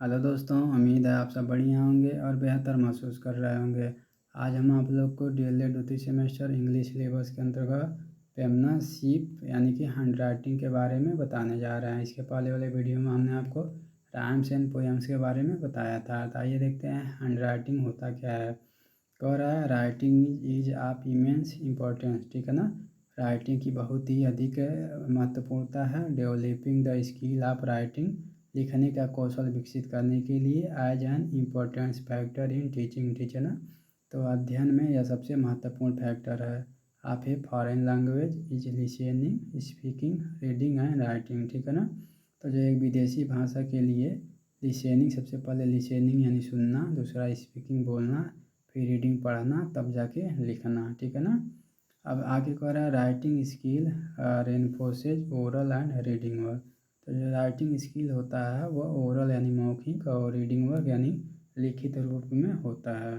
Hello दोस्तों, उम्मीद है आप सब बढ़िया होंगे और बेहतर महसूस कर रहे होंगे। आज हम आप लोग को डीएलएड द्वितीय सेमेस्टर इंग्लिश सिलेबस के अंतर्गत पेमनाशिप यानी कि हैंड राइटिंग के बारे में बताने जा रहे हैं। इसके पहले वाले वीडियो में हमने आपको राइम्स एंड पोएम्स के बारे में बताया था। तो आइए देखते हैं हैंड राइटिंग होता क्या है। कह रहा है writing is of immense importance, ठीक है ना। राइटिंग की बहुत ही अधिक महत्वपूर्णता है। Developing the skill of writing, लिखने का कौशल विकसित करने के लिए as an importance factor in teaching, ठीक है ना। तो अध्ययन में यह सबसे महत्वपूर्ण फैक्टर है। आप a foreign language is listening, speaking, reading and writing, ठीक है ना। तो जो एक विदेशी भाषा के लिए लिसनिंग, सबसे पहले लिसनिंग यानी सुनना, दूसरा स्पीकिंग बोलना, फिर रीडिंग पढ़ना, तब जाके लिखना, ठीक है ना। अब आगे कह रहा है writing skill reinforces oral and reading work. तो जो राइटिंग स्किल होता है वह ओरल यानी मौखिक और रीडिंग वर्क यानी लिखित रूप में होता है।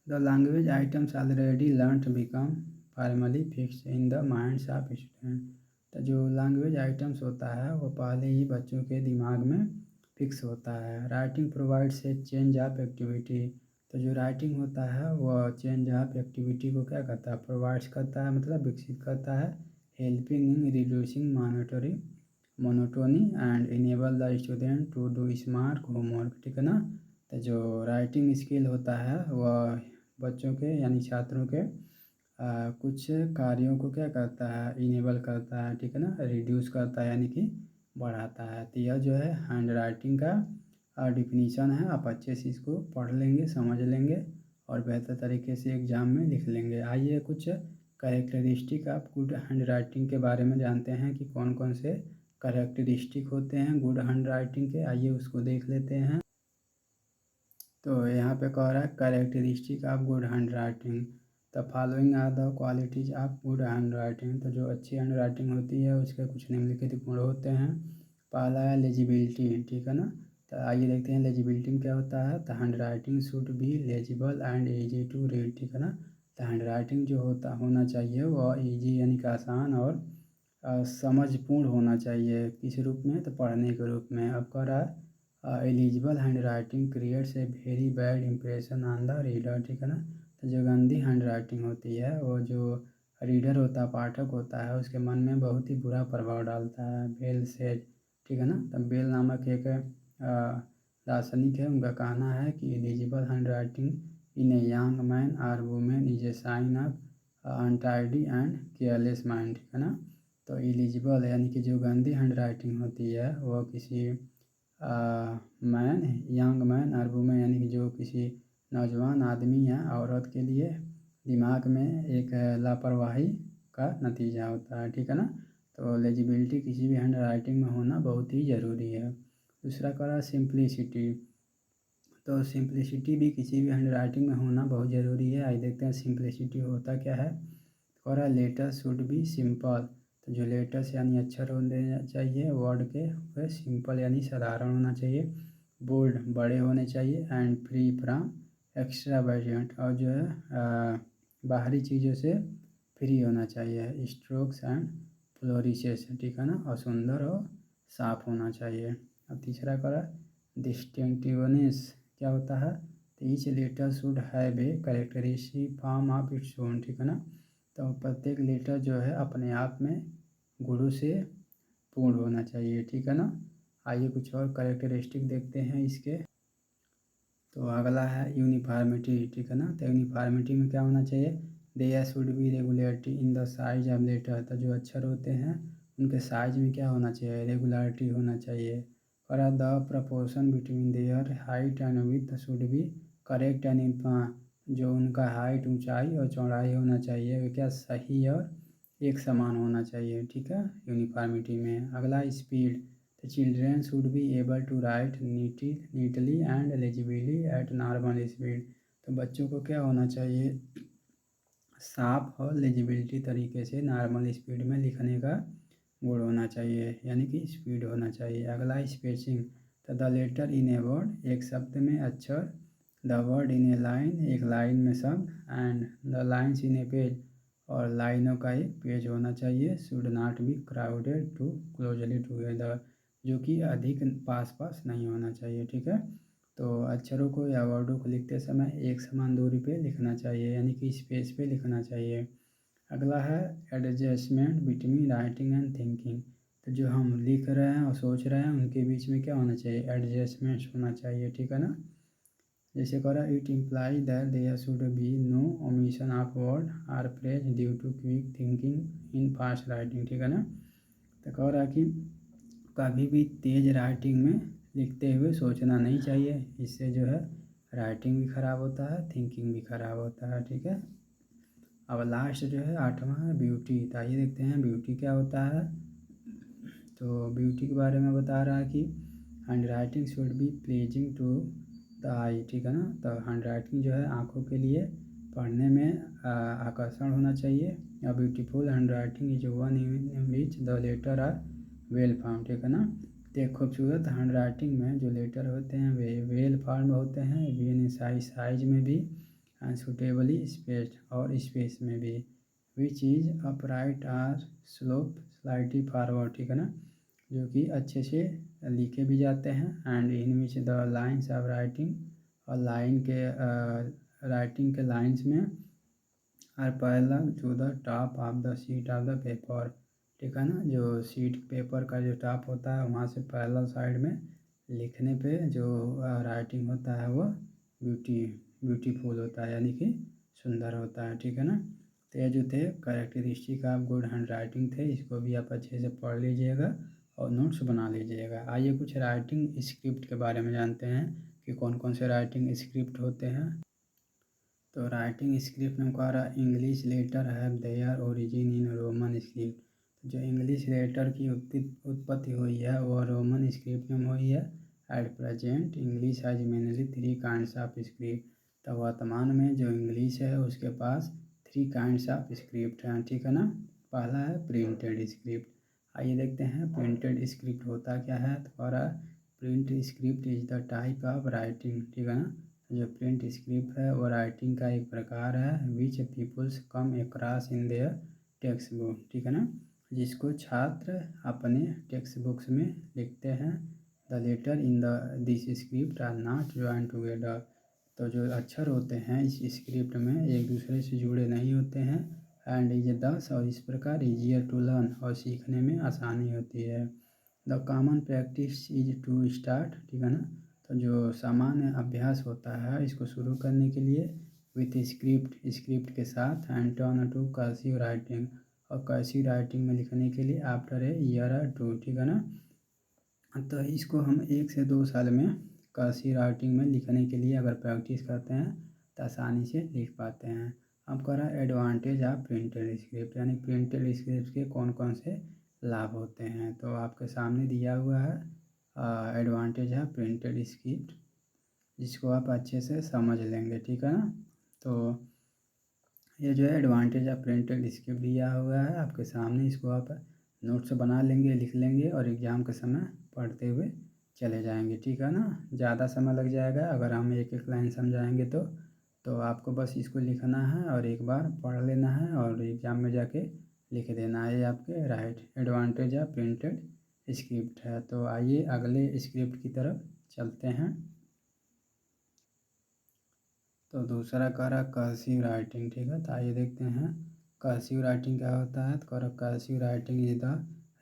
The language items already learn become formally fix in the minds of student. तो जो लैंग्वेज आइटम्स होता है वो पहले ही बच्चों के दिमाग में फिक्स होता है। Writing provides a change of activity. तो जो राइटिंग होता है वह चेंज ऑफ एक्टिविटी को क्या करता है, प्रोवाइड्स करता है, मतलब विकसित करता है। Helping in reducing monotony and enable the student to do smart homework, ठीक है ना। तो जो राइटिंग स्किल होता है वह बच्चों के यानी छात्रों के कुछ कार्यों को क्या करता है, इनेबल करता है, ठीक है ना, रिड्यूस करता है यानी कि बढ़ाता है। तो यह जो है हैंड राइटिंग का डिफिनीशन है। आप अच्छे से इसको पढ़ लेंगे, समझ लेंगे और बेहतर तरीके से एग्ज़ाम में लिख लेंगे। आइए कुछ characteristic of good hand writing के बारे में जानते हैं कि कौन कौन से कैरेक्टरिस्टिक होते हैं गुड हैंड राइटिंग के। आइए उसको देख लेते हैं। तो यहाँ पे कह रहा है characteristic of good handwriting, the following are the qualities of good handwriting. तो जो अच्छी हैंड राइटिंग होती है उसके कुछ निम्नलिखित गुण होते हैं। पहला है लेजिबिलिटी, ठीक है ना। तो आइए देखते हैं लेजिबिलिटी में क्या होता है। The hand writing should be legible and easy to read, ठीक है ना। तो हैंड राइटिंग जो होना चाहिए वह ईजी यानी कि आसान और समझपूर्ण होना चाहिए। किस रूप में, तो पढ़ने के रूप में। अब कह रहा है eligible hand writing creates a very bad impression on the reader, ठीक है ना। तो जो गंदी हैंड राइटिंग होती है वो जो रीडर होता है, पाठक होता है, उसके मन में बहुत ही बुरा प्रभाव डालता है। बेल सेज, ठीक है ना। तो बेल नामक एक दार्शनिक है, उनका कहना है कि illegible handwriting in a young man or woman is a sign of untidy and careless mind, ठीक है ना। तो एलिजिबल यानी कि जो गंदी हैंड राइटिंग होती है वह किसी मैन, यंग मैन और वुमेन यानी कि जो किसी नौजवान आदमी या औरत के लिए दिमाग में एक लापरवाही का नतीजा होता है, ठीक है ना। तो लेजिबिलिटी किसी भी हैंड राइटिंग में होना बहुत ही ज़रूरी है। दूसरा करा सिंप्लिसिटी। तो सिंप्लिसिटी भी किसी भी हैंड राइटिंग में होना बहुत ज़रूरी है। आइए देखते हैं सिंप्लिसिटी होता क्या है। और लेटर शुड बी सिंपल। तो जो लेटर्स यानी अक्षर होने चाहिए वर्ड के वह सिंपल यानी साधारण होना चाहिए। बोल्ड बड़े होने चाहिए एंड फ्री फ्रॉम एक्स्ट्रावेगेंट, और जो है बाहरी चीज़ों से फ्री होना चाहिए। स्ट्रोक्स एंड फ्लोरिशेस, ठीक है ना, और सुंदर और साफ होना चाहिए। अब तीसरा करा डिस्टिंक्टिवनेस क्या होता है। तो each letter should have a characteristic form of its own, ठीक है ना। तो प्रत्येक लेटर जो है अपने आप में गुरु से पूर्ण होना चाहिए, ठीक है ना। आइए कुछ और कैरेक्टरिस्टिक देखते हैं इसके। तो अगला है यूनिफॉर्मिटी, ठीक है ना। तो यूनिफॉर्मिटी में क्या होना चाहिए, there should be regularity in the size of letter. तो जो अक्षर होते हैं उनके साइज में क्या होना चाहिए, रेगुलरिटी होना चाहिए। और the proportion between their height and width should be correct and जो उनका हाइट, ऊंचाई और चौड़ाई होना चाहिए वे क्या सही और एक समान होना चाहिए, ठीक है, यूनिफॉर्मिटी में। अगला speed. The children should be able to write neatly and legibly at normal speed। तो बच्चों को क्या होना चाहिए, साफ और लेजिबिलिटी तरीके से नॉर्मल स्पीड में लिखने का गुण होना चाहिए यानी कि स्पीड होना चाहिए। अगला स्पेसिंग। तो the letter in a word, एक शब्द में अक्षर, the word in a line, एक लाइन में शब्द, and the lines in a page, और लाइनों का एक पेज होना चाहिए। Should not be crowded too closely together. जो कि अधिक पास पास नहीं होना चाहिए, ठीक है। तो अक्षरों को या वर्डों को लिखते समय एक समान दूरी पे लिखना चाहिए, यानी कि स्पेस पे लिखना चाहिए। अगला है adjustment between writing and thinking. तो जो हम लिख रहे हैं और सोच रहे हैं उनके बीच में क्या होना चाहिए, एडजस्टमेंट्स होना चाहिए, ठीक है ना। जैसे कह रहा है it imply that there should be no omission of word or phrase due to quick thinking in fast writing, ठीक है ना। तो कह रहा है कि कभी भी तेज़ राइटिंग में लिखते हुए सोचना नहीं चाहिए, इससे जो है राइटिंग भी ख़राब होता है, थिंकिंग भी ख़राब होता है, ठीक है। अब लास्ट जो है 8वां है ब्यूटी। तो आइए देखते हैं ब्यूटी क्या होता है। तो ब्यूटी के बारे में बता रहा है कि hand writing should be pleasing to the eye, ठीक है ना। तो हैंड राइटिंग जो है आँखों के लिए पढ़ने में आकर्षण होना चाहिए। A beautiful handwriting is one in which the letter are well form, ठीक है ना। तो एक खूबसूरत हैंड राइटिंग में जो लेटर होते हैं वे वेल फॉर्म होते हैं, इन साइज में भी एंड सुटेबली स्पेस्ड और स्पेस में भी, which is upright or slope slightly forward, ठीक है ना। जो कि अच्छे से लिखे भी जाते हैं and in which the lines of writing, और लाइन के राइटिंग के लाइन्स में are parallel to the top of the sheet of the paper, ठीक है ना। जो शीट पेपर का जो टॉप होता है वहाँ से पैरेलल साइड में लिखने पे जो राइटिंग होता है वो ब्यूटीफुल होता है, यानी कि सुंदर होता है, ठीक है ना। तो ये जो थे characteristic of good hand writing थे, इसको भी आप अच्छे से पढ़ लीजिएगा और नोट्स बना लीजिएगा। आइए कुछ राइटिंग स्क्रिप्ट के बारे में जानते हैं कि कौन कौन से राइटिंग स्क्रिप्ट होते हैं। तो राइटिंग स्क्रिप्ट में कह रहा है English letter have their origin in Roman script. जो इंग्लिश लेटर की उत्पत्ति हुई है वह रोमन स्क्रिप्ट में हुई है। At present English has mainly 3 kinds of script. तो वर्तमान में जो इंग्लिश है उसके पास 3 काइंड्स ऑफ स्क्रिप्ट हैं, ठीक है ना। पहला है प्रिंटेड स्क्रिप्ट। आइए देखते हैं प्रिंटेड स्क्रिप्ट होता क्या है। तो कह रहा है print script is the type of writing, ठीक है ना। जो प्रिंट स्क्रिप्ट है वो राइटिंग का एक प्रकार है which peoples come across in their text book, ठीक है ना। जिसको छात्र अपने टेक्स्ट बुक्स में लिखते हैं। The letter in the this script are not join together. तो जो अक्षर होते हैं इस स्क्रिप्ट में एक दूसरे से जुड़े नहीं होते हैं। एंड इज दस, और इस प्रकार ईजियर टू लर्न, और सीखने में आसानी होती है। The common practice is to start, ठीक है ना। तो जो सामान्य अभ्यास होता है इसको शुरू करने के लिए विथ स्क्रिप्ट के साथ and turn to cursive writing, और कर्सिव राइटिंग में लिखने के लिए आफ्टर ए ईयर और 2, ठीक है ना। तो इसको हम 1 से 2 साल में कर्सिव राइटिंग में लिखने के लिए अगर प्रैक्टिस करते हैं तो आसानी से लिख पाते हैं। अब करा एडवांटेज ऑफ प्रिंटेड स्क्रिप्ट, यानी प्रिंटेड स्क्रिप्ट के कौन कौन से लाभ होते हैं। तो आपके सामने दिया हुआ है एडवांटेज है प्रिंटेड स्क्रिप्ट, जिसको आप अच्छे से समझ लेंगे, ठीक है ना। तो ये जो है एडवांटेज ऑफ प्रिंटेड स्क्रिप्ट दिया हुआ है आपके सामने, इसको आप नोट्स बना लेंगे, लिख लेंगे और एग्ज़ाम के समय पढ़ते हुए चले जाएंगे, ठीक है ना। ज़्यादा समय लग जाएगा अगर हम एक एक लाइन समझाएंगे तो आपको बस इसको लिखना है और एक बार पढ़ लेना है और एग्ज़ाम में जाके लिख देना है। ये आपके right advantage of printed script है। तो आइए अगले स्क्रिप्ट की तरफ चलते हैं। तो दूसरा कह रहा कर्सिव राइटिंग, ठीक है। तो आइए देखते हैं कर्सिव राइटिंग क्या होता है। तो कह रहा cursive writing is the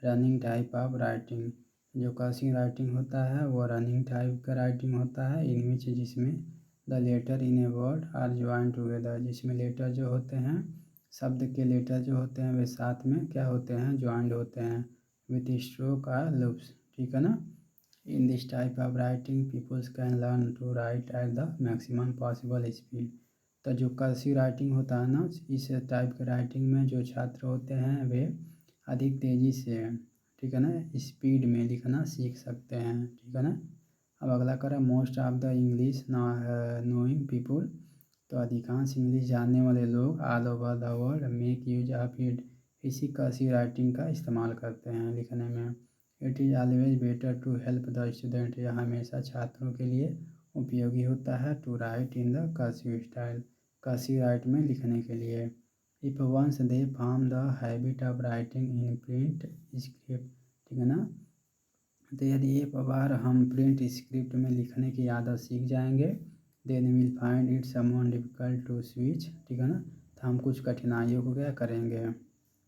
running type of writing. जो कर्सिव राइटिंग होता है वो रनिंग टाइप का राइटिंग होता है इन विच, जिसमें the letter in a word are join together, जिसमें लेटर जो होते हैं शब्द के लेटर जो होते हैं वे साथ में क्या होते हैं, ज्वाइंट होते हैं विथ स्ट्रोक और लूप्स, ठीक है ना। In this type of writing, people can learn to write at the maximum possible speed। तो जो कर्सिव राइटिंग होता है ना, इस टाइप के राइटिंग में जो छात्र होते हैं वे अधिक तेज़ी से, ठीक है ना, स्पीड में लिखना सीख सकते हैं, ठीक है ना। अब अगला करें most of the English knowing people. तो अधिकांश इंग्लिश जानने वाले लोग all over the world make use of it, इसी कर्सिव राइटिंग का इस्तेमाल करते हैं लिखने में। It is always better to help the student, यह हमेशा छात्रों के लिए उपयोगी होता है to write in the cursive style, cursive write में लिखने के लिए। If once they form the habit of writing in print script, ठीक है ना। तो यदि एक बार हम प्रिंट स्क्रिप्ट में लिखने की आदत सीख जाएंगे, then will find it someone difficult to switch, ठीक है ना। तो हम कुछ कठिनाइयों को क्या करेंगे,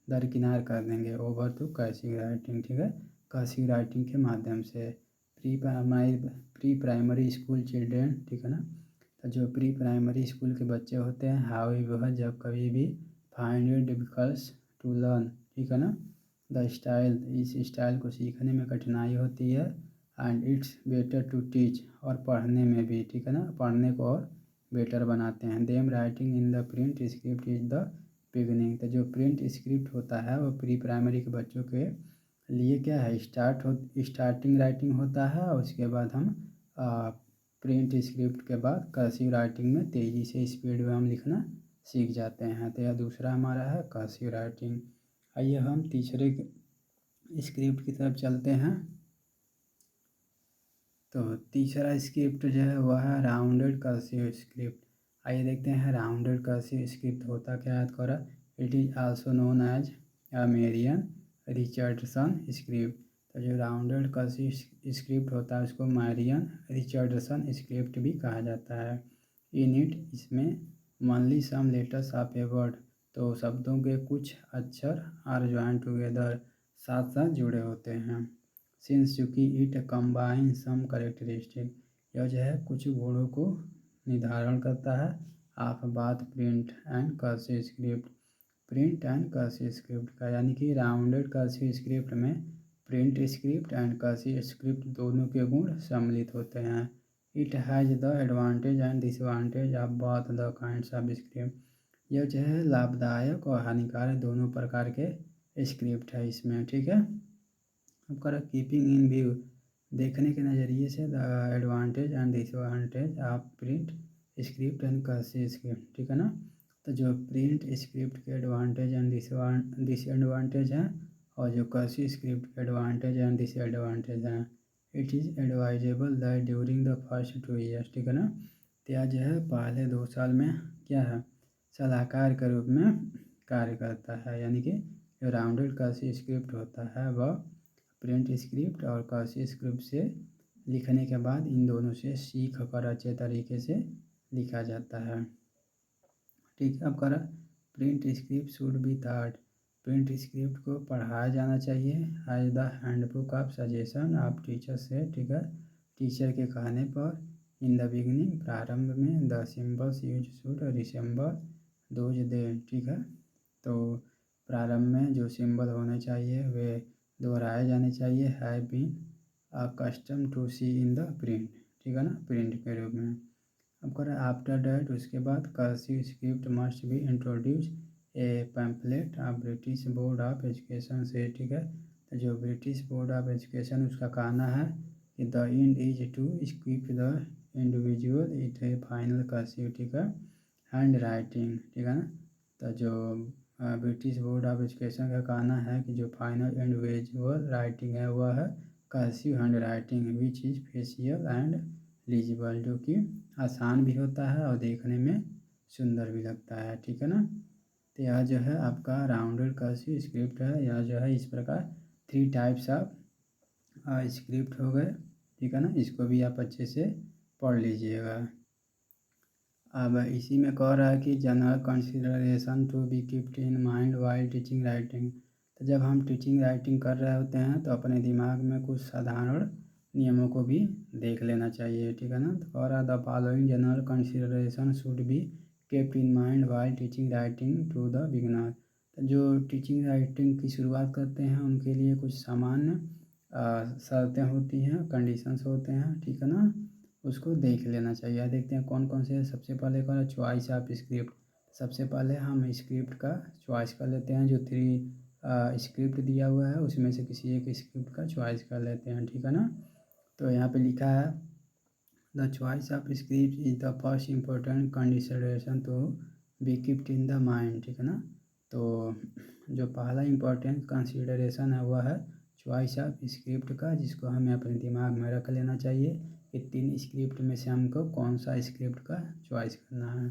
दरकिनार कर देंगे ओवर टू कर्सिव राइटिंग, ठीक है, कर्सिव राइटिंग के माध्यम से। प्री प्राइमरी स्कूल चिल्ड्रेन, ठीक है ना। तो जो प्री प्राइमरी स्कूल के बच्चे होते हैं, हाउ वह जब कभी भी find it difficult to learn, ठीक है ना, द स्टाइल, इस स्टाइल को सीखने में कठिनाई होती है, and it's better to teach, और पढ़ने में भी, ठीक है ना, पढ़ने को और बेटर बनाते हैं। Them writing in the print script is the beginning. तो जो प्रिंट स्क्रिप्ट होता है वो प्री प्राइमरी के बच्चों के लिए क्या है, स्टार्टिंग राइटिंग होता है, और उसके बाद हम प्रिंट स्क्रिप्ट के बाद कर्सिव राइटिंग में तेज़ी से स्पीड में हम लिखना सीख जाते हैं। तो यह दूसरा हमारा है कर्सिव राइटिंग। आइए हम तीसरे स्क्रिप्ट की तरफ चलते हैं। तो तीसरा स्क्रिप्ट जो है वह है राउंडेड कर्सिव स्क्रिप्ट। आइए देखते हैं राउंडेड कर्सिव स्क्रिप्ट होता क्या है। थोड़ा, it is also known as Marion Richardson script. तो जो राउंडेड कर्सिव स्क्रिप्ट होता है उसको मैरियन रिचर्डसन स्क्रिप्ट भी कहा जाता है। इन इट, इसमें only some letters of a word, तो शब्दों के कुछ अक्षर आर ज्वाइन टुगेदर, साथ साथ जुड़े होते हैं। सिंस चूँकि इट कंबाइन सम करेक्टरिस्टिक, यह जो है कुछ गुणों को निर्धारण करता है। आप बात print and cursive script, print and cursive script का, यानी कि राउंडेड कर्सिव स्क्रिप्ट में print script and cursive script दोनों के गुण सम्मिलित होते हैं। It has the advantage and disadvantage of both the kinds of script, यह जो है लाभदायक और हानिकारक दोनों प्रकार के स्क्रिप्ट है इसमें, ठीक है। अब करें कीपिंग इन व्यू, देखने के नज़रिए से the advantage and disadvantage of print script and cursive script, ठीक है ना। तो जो प्रिंट स्क्रिप्ट के एडवांटेज एंड डिसएडवांटेज हैं, और जो कर्सिव स्क्रिप्ट के एडवांटेज एंड डिसएडवांटेज हैं। It is advisable that during the first 2 years, ठीक है ना। तो यह जो है पहले 2 साल में क्या है, सलाहकार के रूप में कार्य करता है, यानी कि जो राउंडेड कर्सिव स्क्रिप्ट होता है वह प्रिंट स्क्रिप्ट और कर्सिव स्क्रिप्ट से लिखने के बाद इन दोनों से सीख कर अच्छे तरीके से लिखा जाता है, ठीक है। अब करा print script should be thought, print script को पढ़ाया जाना चाहिए as the handbook of suggestion of teacher से, ठीक है, टीचर के कहने पर। इन द बिगनिंग, प्रारंभ में, the symbols use should resemble those they, ठीक है। तो प्रारंभ में जो सिंबल होने चाहिए वे दोहराए जाने चाहिए, have been accustom to see in the print, ठीक है ना, प्रिंट के रूप में। अब करें आफ्टर डैट, उसके बाद cursive script must be introduce A pamphlet of British board of education से, ठीक है। तो जो ब्रिटिश बोर्ड ऑफ एजुकेशन उसका कहना है कि the end is to equip the individual it a final cursive, ठीक है, हैंड राइटिंग, ठीक है ना। तो जो ब्रिटिश बोर्ड ऑफ एजुकेशन का कहना है कि जो फाइनल इंडिविजुअल राइटिंग है वह है cursive hand writing which is facial and legible, जो कि आसान भी होता है और देखने में सुंदर भी लगता है, ठीक है ना। तो यह जो है आपका राउंडेड कर्सिव स्क्रिप्ट है। यह जो है इस प्रकार 3 टाइप्स ऑफ स्क्रिप्ट हो गए, ठीक है ना। इसको भी आप अच्छे से पढ़ लीजिएगा। अब इसी में कह रहा है कि general consideration to be keeped in mind while teaching writing. तो जब हम टीचिंग राइटिंग कर रहे होते हैं तो अपने दिमाग में कुछ साधारण नियमों को भी देख लेना चाहिए, ठीक है ना। तो कह रहा the following general consideration should be kept in mind while teaching writing to the beginner. तो जो टीचिंग राइटिंग की शुरुआत करते हैं उनके लिए कुछ सामान्य शर्तें होती हैं, कंडीशंस होते हैं, ठीक है ना, उसको देख लेना चाहिए। देखते हैं कौन कौन से। सबसे पहले का चॉइस ऑफ स्क्रिप्ट, सबसे पहले हम स्क्रिप्ट का चॉइस कर लेते हैं। जो 3 स्क्रिप्ट दिया हुआ है उसमें से किसी एक स्क्रिप्ट का चॉइस कर लेते हैं, ठीक है ना। तो यहाँ पे लिखा है the choice of script is the first important consideration to be kept in the mind, ठीक है ना। तो जो पहला इम्पोर्टेंट कंसिडरेशन है वह है चॉइस ऑफ स्क्रिप्ट का, जिसको हमें अपने दिमाग में रख लेना चाहिए कि 3 स्क्रिप्ट में से हमको कौन सा स्क्रिप्ट का चॉइस करना है।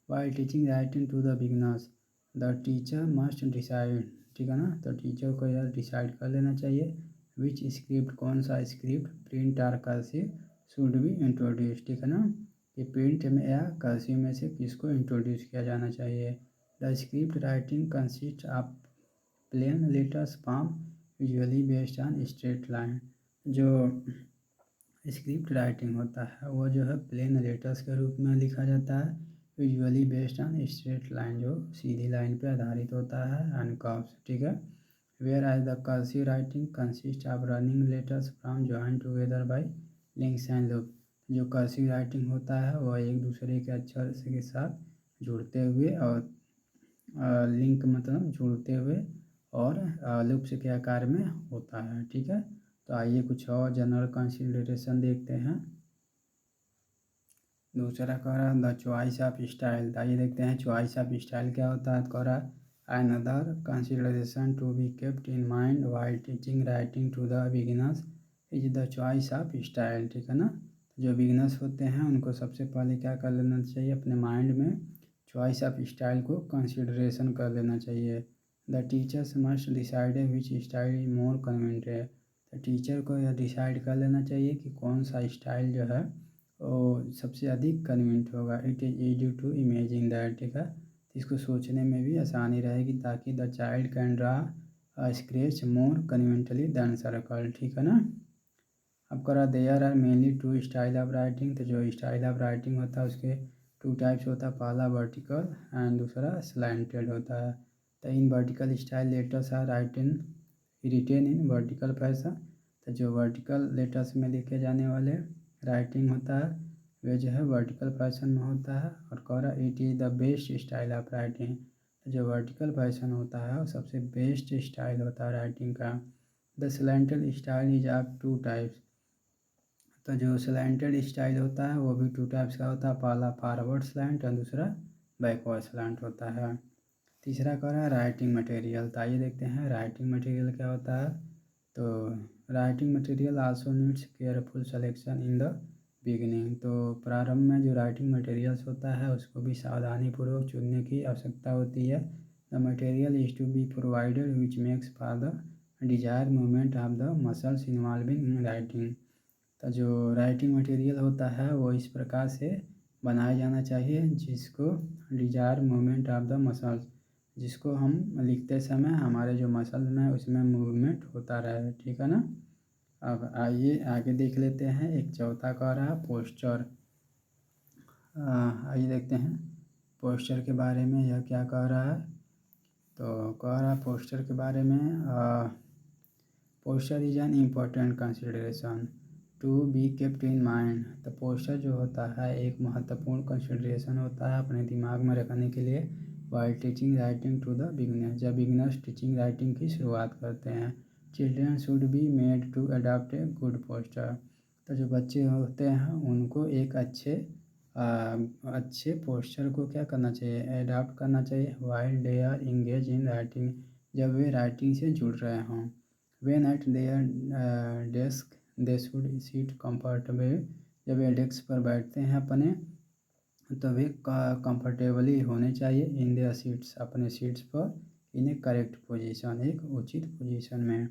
While teaching writing to the beginners, the teacher must decide, ठीक है ना। तो टीचर को यह डिसाइड कर लेना चाहिए विच स्क्रिप्ट, कौन सा script, print or cursive should be introduce, ठीक है ना, कि प्रिंट में या कर्सिव में से किसको इंट्रोड्यूस किया जाना चाहिए। The script writing consist of plain letters form usually based on straight line. जो स्क्रिप्ट राइटिंग होता है वो जो है प्लेन लेटर्स के रूप में लिखा जाता है, usually based on straight line, जो सीधी लाइन पे आधारित होता है, एंड कर्व्स, ठीक है। Whereas the cursive writing consist of running letters from join together by links and loop. जो कर्सिव राइटिंग होता है वह एक दूसरे के अक्षर के साथ जुड़ते हुए और लिंक मतलब जुड़ते हुए और लूप्स के आकार में होता है, ठीक है। तो आइए कुछ और जनरल कंसिडरेशन देखते हैं। दूसरा कह रहा है द चॉइस ऑफ स्टाइल। आइए देखते हैं चॉइस ऑफ स्टाइल क्या होता है। कह रहा है another consideration to be kept in mind while teaching writing to the beginners is the choice of style, ठीक है ना। जो बिगिनर्स होते हैं उनको सबसे पहले क्या कर लेना चाहिए, अपने माइंड में चॉइस ऑफ स्टाइल को कंसिडरेशन कर लेना चाहिए। The teachers must decide which style is more convenient. तो टीचर को यह डिसाइड कर लेना चाहिए कि कौन सा स्टाइल जो है वो सबसे अधिक कन्वीनियंट होगा। It is easy to imagine that, ठीक है, इसको सोचने में भी आसानी रहेगी ताकि the child can draw sketch more conveniently than circle, ठीक है ना। अब करा there are mainly two style of writing. तो जो स्टाइल ऑफ राइटिंग होता है उसके टू टाइप्स होता है, पहला वर्टिकल एंड दूसरा स्लैंटेड होता है। तो in vertical style letters are written in vertical fashion. तो जो वर्टिकल लेटर्स में लिखे जाने वाले राइटिंग होता है वे जो है वर्टिकल फैशन में होता है। और कह रहा it is the best style of writing. जो वर्टिकल फैशन होता है वो सबसे बेस्ट स्टाइल होता है राइटिंग का। The slanted style is of two types. तो जो स्लैंटेड स्टाइल होता है वो भी टू टाइप्स का होता है, पहला फॉरवर्ड स्लैंट और दूसरा बैकवर्ड स्लैंट होता है। तीसरा कह रहा है राइटिंग मटेरियल। तो आइए देखते हैं राइटिंग मटेरियल क्या होता है। तो writing material also needs careful selection in the beginning. तो प्रारंभ में जो राइटिंग मटेरियल्स होता है उसको भी सावधानीपूर्वक चुनने की आवश्यकता होती है। The material is to be provided which makes for the desire movement of the muscles involving in writing. तो जो राइटिंग मटेरियल होता है वो इस प्रकार से बनाया जाना चाहिए जिसको desire movement of the muscles, जिसको हम लिखते समय हमारे जो मसल में उसमें मूवमेंट होता रहे, ठीक है ना। अब आइए आगे देख लेते हैं। एक चौथा कह रहा है पोस्चर। आइए देखते हैं पोस्चर के बारे में यह क्या कह रहा है। तो कह रहा है पोस्चर के बारे में posture is an important consideration to be kept in mind. तो पोस्चर जो होता है एक महत्वपूर्ण कंसिडरेशन होता है अपने दिमाग में रखने के लिए while teaching writing to the beginner, जब बिगिनर्स टीचिंग राइटिंग की शुरुआत करते हैं। Children should be made to adopt a good posture. तो जो बच्चे होते हैं उनको एक अच्छे पोस्चर को क्या करना चाहिए, अडॉप्ट करना चाहिए while they are engage in writing, जब वे राइटिंग से जुड़ रहे हों। When at their desk they should seat comfortable. जब वे डेस्क पर बैठते हैं अपने तो वे कंफर्टेबली होने चाहिए इन देयर सीट्स, अपने सीट्स पर इन ए करेक्ट पोजीशन, एक उचित पोजीशन में।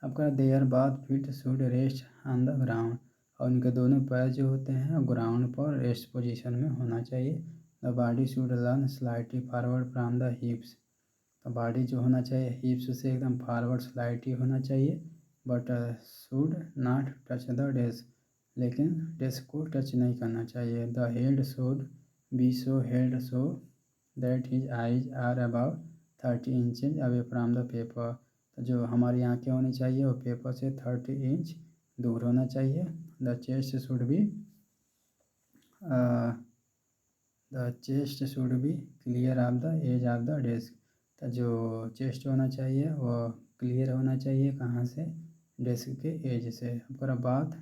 आपका देयर बाद feet should rest on the ground, और उनके दोनों पैर जो होते हैं ग्राउंड पर रेस्ट पोजीशन में होना चाहिए। The body should learn slightly forward from the हिप्स। तो बॉडी जो होना चाहिए हिप्स से एकदम फॉरवर्ड स्लाइटली होना चाहिए, but should not touch the desk, लेकिन डेस्क को टच नहीं करना चाहिए। The head should be so held so that his eyes are about 30 inches away from the paper. तो जो हमारी आंखें होनी चाहिए वो पेपर से 30 इंच दूर होना चाहिए। The chest should be clear of the edge of the desk. तो जो चेस्ट होना चाहिए वो क्लियर होना चाहिए कहाँ से, डेस्क के एज से। उसके बाद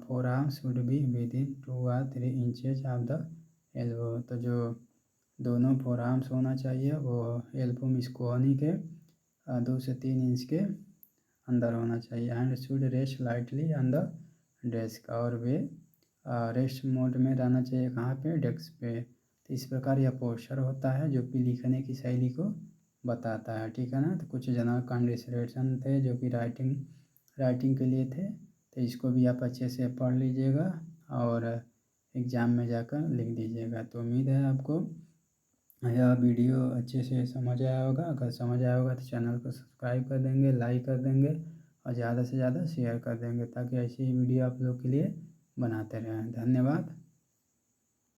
four arm should be with in 2 or 3 inches of the elbow. तो जो दोनों फोर आर्म्स होना चाहिए वो एल्बो मिसकोहनी के 2 से 3 इंच के अंदर होना चाहिए। And should rest lightly on the desk, और वे रेस्ट मोड में रहना चाहिए कहाँ पे, डेस्क पे। तो इस प्रकार यह पोस्चर होता है जो कि लिखने की शैली को बताता है, ठीक है ना। तो कुछ जनरल कंसिडरेशन थे जो कि राइटिंग राइटिंग के लिए थे, तो इसको भी आप अच्छे से पढ़ लीजिएगा और एग्ज़ाम में जाकर लिख दीजिएगा। तो उम्मीद है आपको यह वीडियो अच्छे से समझ आया होगा। अगर समझ आया होगा तो चैनल को सब्सक्राइब कर देंगे, लाइक कर देंगे और ज़्यादा से ज़्यादा शेयर कर देंगे, ताकि ऐसी ही वीडियो आप लोग के लिए बनाते रहें। धन्यवाद।